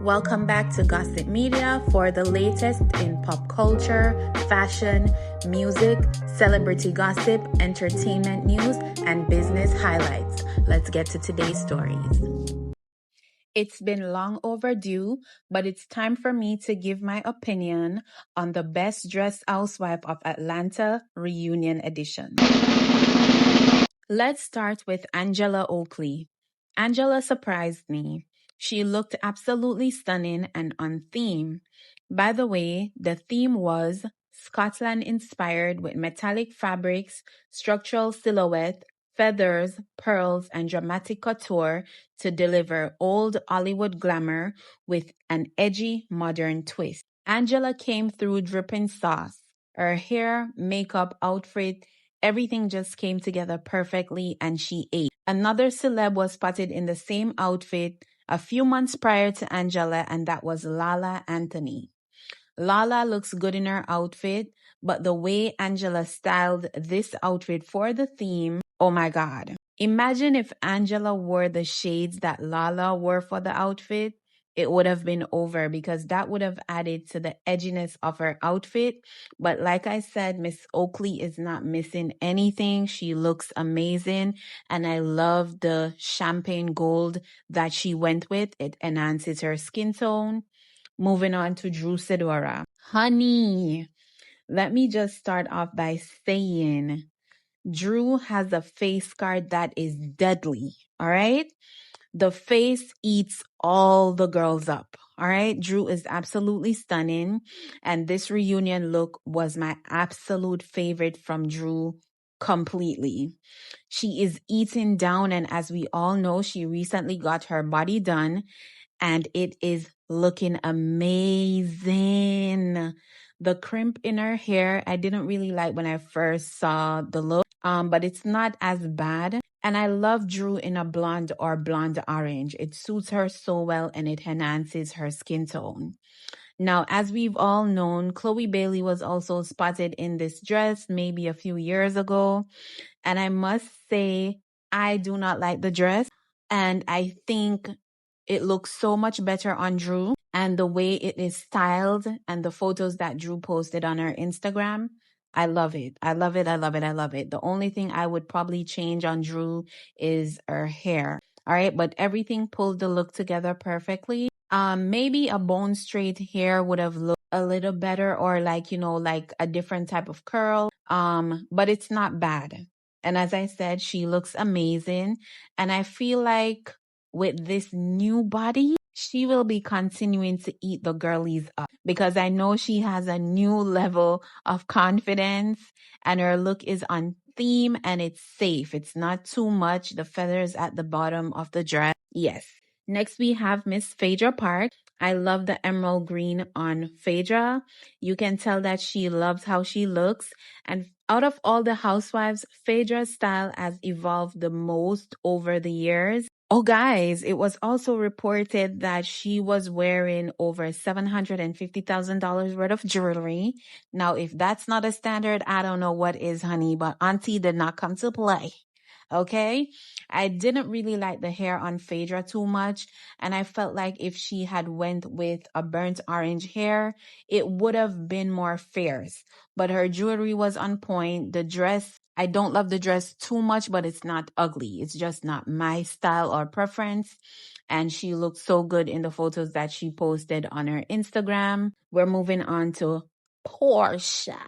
Welcome back to Gossip Media for the latest in pop culture, fashion, music, celebrity gossip, entertainment news, and business highlights. Let's get to today's stories. It's been long overdue, but it's time for me to give my opinion on the Best Dressed Housewife of Atlanta Reunion Edition. Let's start with Angela Oakley. Angela surprised me. She looked absolutely stunning and on theme. By the way, the theme was Scotland inspired with metallic fabrics, structural silhouette, feathers, pearls, and dramatic couture to deliver old Hollywood glamour with an edgy modern twist. Angela came through dripping sauce. Her hair, makeup, outfit, everything just came together perfectly and she ate. Another celeb was spotted in the same outfit a few months prior to Angela, and that was Lala Anthony. Lala looks good in her outfit, but the way Angela styled this outfit for the theme, oh my God. Imagine if Angela wore the shades that Lala wore for the outfit. It would have been over because that would have added to the edginess of her outfit. But like I said, Miss Oakley is not missing anything. She looks amazing. And I love the champagne gold that she went with. It enhances her skin tone. Moving on to Sidora. Honey, let me just start off by saying Drew has a face card that is deadly. All right. The face eats all the girls up. All right. Drew is absolutely stunning. And this reunion look was my absolute favorite from Drew completely. She is eating down. And as we all know, she recently got her body done and it is looking amazing. The crimp in her hair, I didn't really like when I first saw the look, but it's not as bad. And I love Drew in a blonde or blonde orange. It suits her so well and it enhances her skin tone. Now, as we've all known, Chloe Bailey was also spotted in this dress maybe a few years ago. And I must say, I do not like the dress. And I think it looks so much better on Drew. And the way it is styled and the photos that Drew posted on her Instagram, I love it. I love it. I love it. I love it. The only thing I would probably change on Drew is her hair. All right. But everything pulled the look together perfectly. Maybe a bone straight hair would have looked a little better or like a different type of curl. But it's not bad. And as I said, she looks amazing. And I feel like with this new body, she will be continuing to eat the girlies up because I know she has a new level of confidence and her look is on theme and it's safe. It's not too much. The feathers at the bottom of the dress. Yes. Next, we have Miss Phaedra Parks. I love the emerald green on Phaedra. You can tell that she loves how she looks. And out of all the housewives, Phaedra's style has evolved the most over the years. Oh, guys, it was also reported that she was wearing over $750,000 worth of jewelry. Now, if that's not a standard, I don't know what is, honey, but Auntie did not come to play. Okay. I didn't really like the hair on Phaedra too much. And I felt like if she had went with a burnt orange hair, it would have been more fierce. But her jewelry was on point. The dress, I don't love the dress too much, but it's not ugly. It's just not my style or preference. And she looked so good in the photos that she posted on her Instagram. We're moving on to Porsha.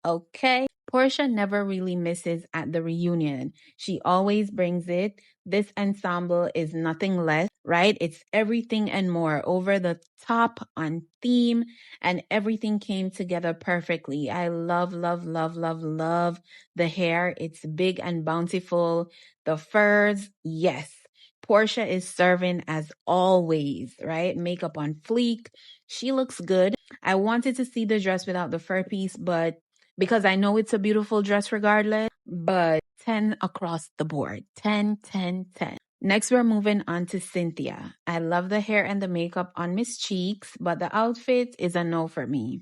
Okay. Porsha never really misses at the reunion. She always brings it. This ensemble is nothing less, right? It's everything and more, over the top, on theme, and everything came together perfectly. I love, love, love, love, love the hair. It's big and bountiful. The furs, yes. Porsha is serving as always, right? Makeup on fleek. She looks good. I wanted to see the dress without the fur piece, but because I know it's a beautiful dress regardless, but 10 across the board. 10, 10, 10. Next, we're moving on to Cynthia. I love the hair and the makeup on Miss Cheeks, but the outfit is a no for me.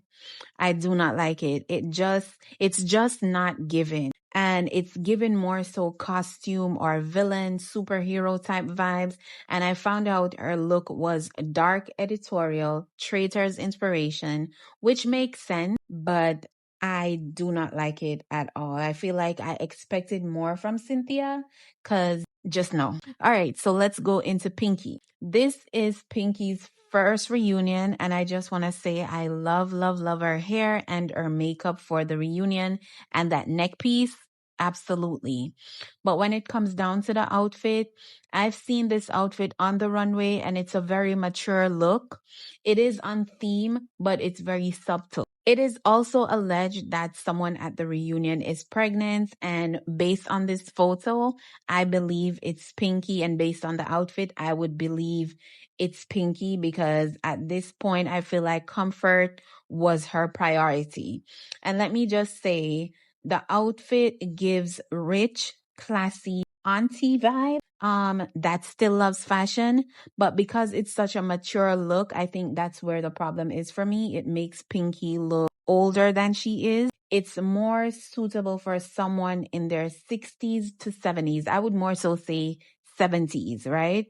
I do not like it. It's just not given. and it's given more so costume or villain superhero type vibes. And I found out her look was dark editorial, traitor's inspiration, which makes sense, but I do not like it at all. I feel like I expected more from Cynthia, because just no. All right, so let's go into Pinky. This is Pinky's first reunion, and I just want to say I love, love, love her hair and her makeup for the reunion, and that neck piece. Absolutely. But when it comes down to the outfit, I've seen this outfit on the runway and it's a very mature look. It is on theme, but it's very subtle. It is also alleged that someone at the reunion is pregnant, and based on this photo, I believe it's Pinky, and based on the outfit, I would believe it's Pinky, because at this point, I feel like comfort was her priority. And let me just say, the outfit gives rich, classy auntie vibe that still loves fashion, but because it's such a mature look, I think that's where the problem is for me. It makes Pinky look older than she is. It's more suitable for someone in their 60s to 70s. I would more so say 70s, right?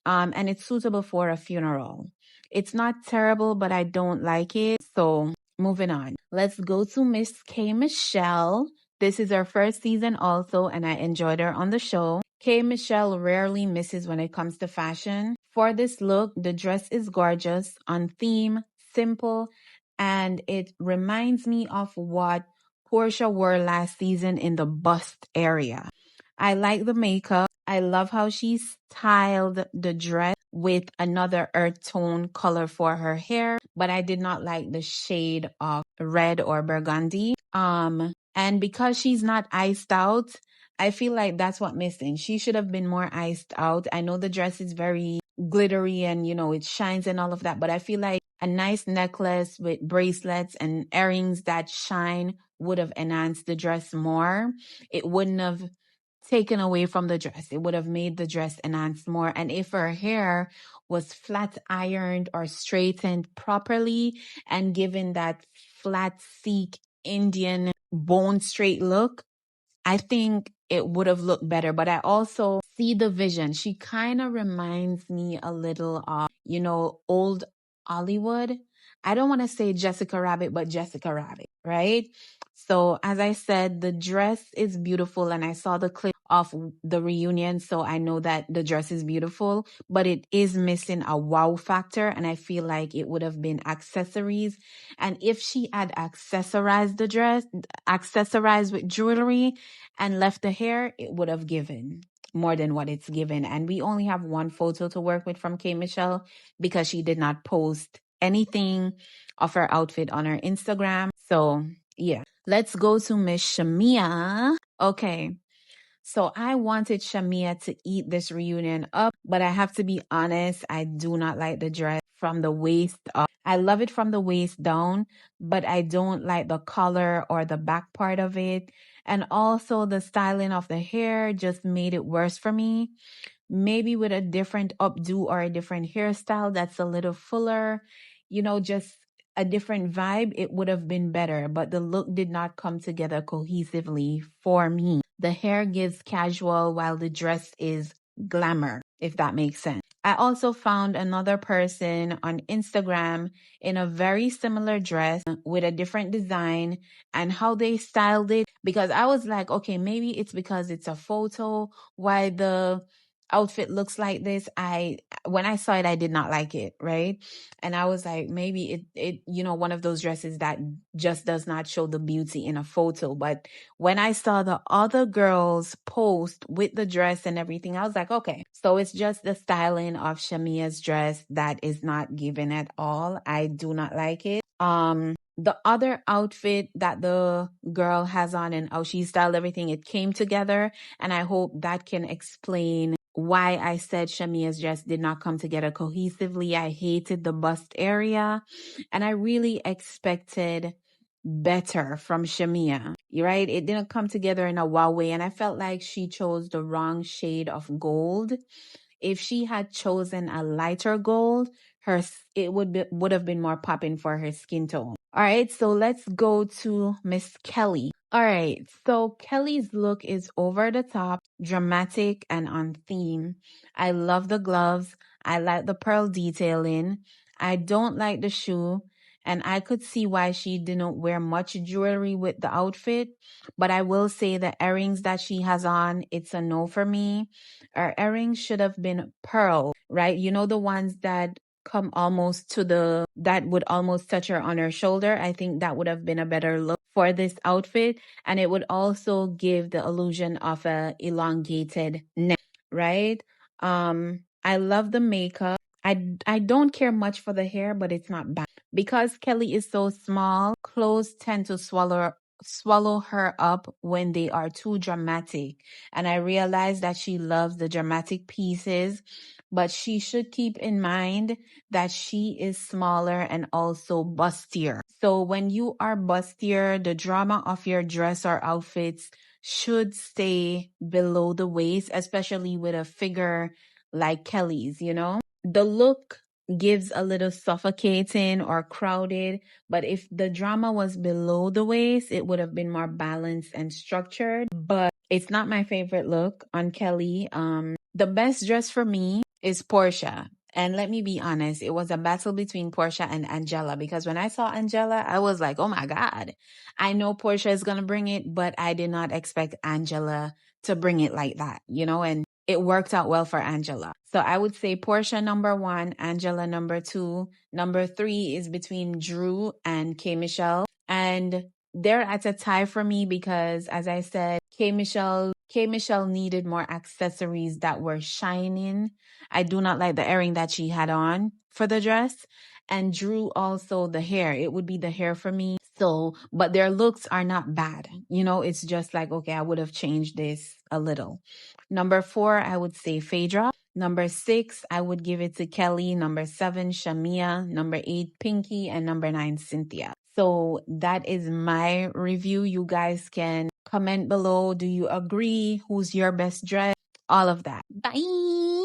And it's suitable for a funeral. It's not terrible, but I don't like it. So moving on. Let's go to Miss K. Michelle. This is her first season also, and I enjoyed her on the show. K. Michelle rarely misses when it comes to fashion. For this look, the dress is gorgeous, on theme, simple, and it reminds me of what Porsha wore last season in the bust area. I like the makeup. I love how she styled the dress with another earth tone color for her hair, but I did not like the shade of red or burgundy. And because she's not iced out, I feel like that's what missing. She should have been more iced out. I know the dress is very glittery and it shines and all of that, but I feel like a nice necklace with bracelets and earrings that shine would have enhanced the dress more. It wouldn't have taken away from the dress. It would have made the dress enhance more. And if her hair was flat ironed or straightened properly and given that flat Sikh Indian bone straight look, I think it would have looked better. But I also see the vision. She kind of reminds me a little of, old Hollywood. I don't want to say Jessica Rabbit, but Jessica Rabbit, right? So as I said, the dress is beautiful, and I saw the clip of the reunion, so I know that the dress is beautiful, but it is missing a wow factor, and I feel like it would have been accessories. And if she had accessorized the dress, accessorized with jewelry and left the hair, it would have given more than what it's given. And we only have one photo to work with from K. Michelle, because she did not post anything of her outfit on her Instagram. So yeah, let's go to Miss Shamea. Okay. So I wanted Shamea to eat this reunion up, but I have to be honest, I do not like the dress from the waist up. I love it from the waist down, but I don't like the collar or the back part of it. And also the styling of the hair just made it worse for me. Maybe with a different updo or a different hairstyle that's a little fuller, just a different vibe, it would have been better. But the look did not come together cohesively for me. The hair gives casual while the dress is glamour, if that makes sense. I also found another person on Instagram in a very similar dress with a different design and how they styled it, because I was like, okay, maybe it's because it's a photo why the outfit looks like this. When I saw it, I did not like it, right? And I was like, maybe it one of those dresses that just does not show the beauty in a photo. But when I saw the other girls post with the dress and everything, I was like, okay, so it's just the styling of Shamea's dress that is not given at all. I do not like it. The other outfit that the girl has on and how she styled everything, it came together, and I hope that can explain why I said Shamea's dress did not come together cohesively. I hated the bust area, and I really expected better from Shamea, right? It didn't come together in a wow way, and I felt like she chose the wrong shade of gold. If she had chosen a lighter gold, it would have been more popping for her skin tone. All right, so let's go to Miss Kelly. All right, so Kelly's look is over the top, dramatic, and on theme. I love the gloves. I like the pearl detailing. I don't like the shoe, and I could see why she didn't wear much jewelry with the outfit. But I will say the earrings that she has on, it's a no for me. Her earrings should have been pearl, right? You know, the ones that come almost to that would almost touch her on her shoulder. I think that would have been a better look for this outfit, and it would also give the illusion of a elongated neck, right? I love the makeup. I don't care much for the hair, but it's not bad. Because Kelly is so small, clothes tend to swallow her up when they are too dramatic. And I realize that she loves the dramatic pieces, but she should keep in mind that she is smaller and also bustier. So when you are bustier, the drama of your dress or outfits should stay below the waist, especially with a figure like Kelly's, you know? The look gives a little suffocating or crowded, but if the drama was below the waist, it would have been more balanced and structured. But it's not my favorite look on Kelly. The best dress for me is Porsha. And let me be honest, it was a battle between Porsha and Angela, because when I saw Angela, I was like, oh my God, I know Porsha is going to bring it, but I did not expect Angela to bring it like that, you know, and it worked out well for Angela. So I would say Porsha number one, Angela number two. Number three is between Drew and K. Michelle. And they're at a tie for me because, as I said, K. Michelle needed more accessories that were shining. I do not like the earring that she had on for the dress. And Drew also the hair. It would be the hair for me. So, but their looks are not bad. You know, it's just like, okay, I would have changed this a little. Number four, I would say Phaedra. Number six, I would give it to Kelly. Number seven, Shamea. Number eight, Pinky. And number nine, Cynthia. So that is my review. You guys can comment below. Do you agree? Who's your best dress? All of that. Bye.